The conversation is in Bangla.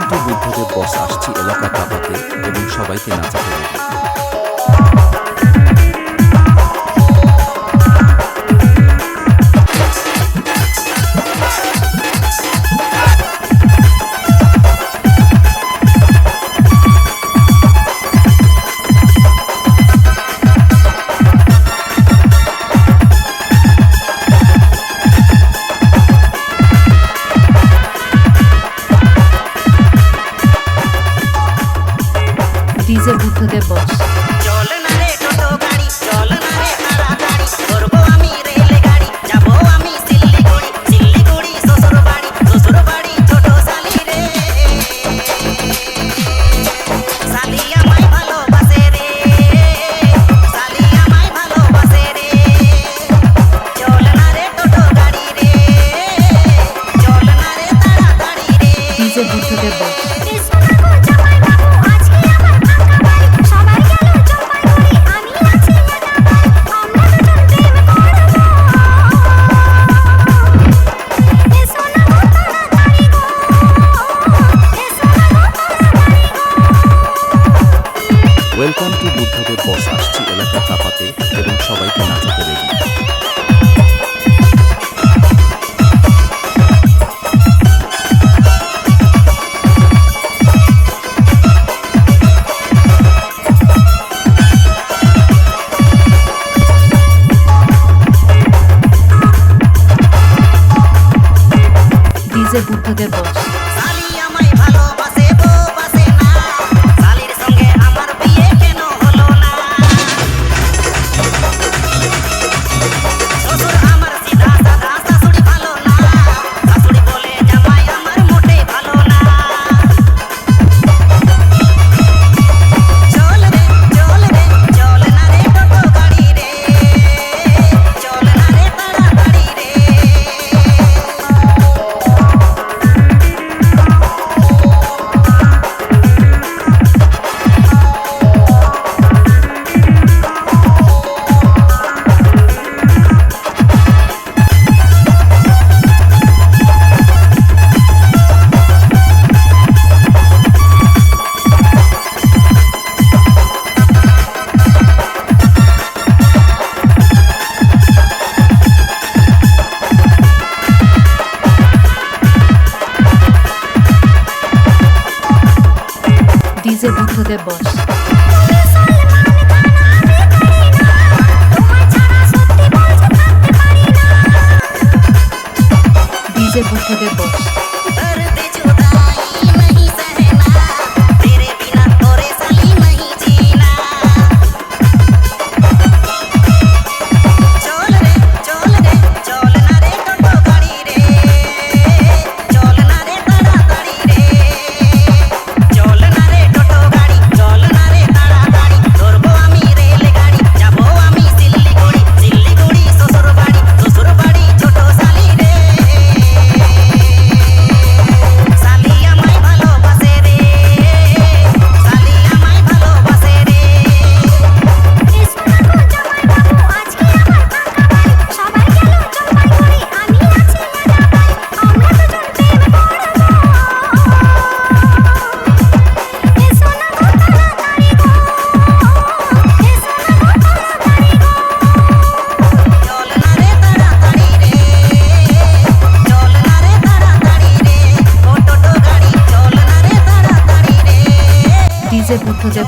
টু বুদ্ধদেব বস আসছি এলাকা কাঁপাতে এবং সবাইকে নাচাতে দেব। ডিজে বুদ্ধদেব বস। চল না রে টোটো গাড়ি, চল না রে তাড়াতাড়ি, ধরবো আমি রেল গাড়ি, যাবো আমি শিলিগুড়ি, শিলিগুড়ি শ্বশুর বাড়ি ছোট শালি রে, শালি আমায় ভালোবাসে রে, শালি আমায় ভালোবাসে রে। চল না রে টোটো গাড়ি রে, চল না রে তাড়াতাড়ি রে। DJ Buddhadeb boss. Welcome to Buddhadeb boss আসছি এলাকা কাঁপাতে এবং সবাইকে নাচাতে রেডি। ডিজে বুদ্ধদেব বস। শালি আমায় ভালোবাসে গো বাসে না, শালির সঙ্গে আমার বিয়ে কেন হলো না? শ্বশুর আমার সিধা সাদা, শাশুড়ি ভালো না, শাশুড়ি বলে জামাই আমার মোটেই ভালো না। চল রে চল রে, চল না রে টোটো গাড়ি রে, চল না রে তাড়াতাড়ি রে। ডিজে বুদ্ধদেব বস। ডিজে বুদ্ধদেব বস। दर्द जुदाई नहीं सहना, तेरे बिना तोरे साली नहीं जीना। चल रे चल रे, चल ना रे টোটো গাড়ি রে, চল না রে তাড়াতাড়ি রে। চল না রে টোটো গাড়ি, চল না রে তাড়াতাড়ি, ধরবো আমি রেল গাড়ি, যাবো আমি শিলিগুড়ি, শিলিগুড়ি শ্বশুর বাড়ি ছোট শালি রে, শালি আমায় ভালোবাসে রে, শালি আমায় ভালোবাসে রে। চল না রে তাড়াতাড়ি রে, চল না রে তাড়াতাড়ি রে, ও টোটো গাড়ি চল না রে তাড়াতাড়ি রে। ডিজে বুদ্ধদেব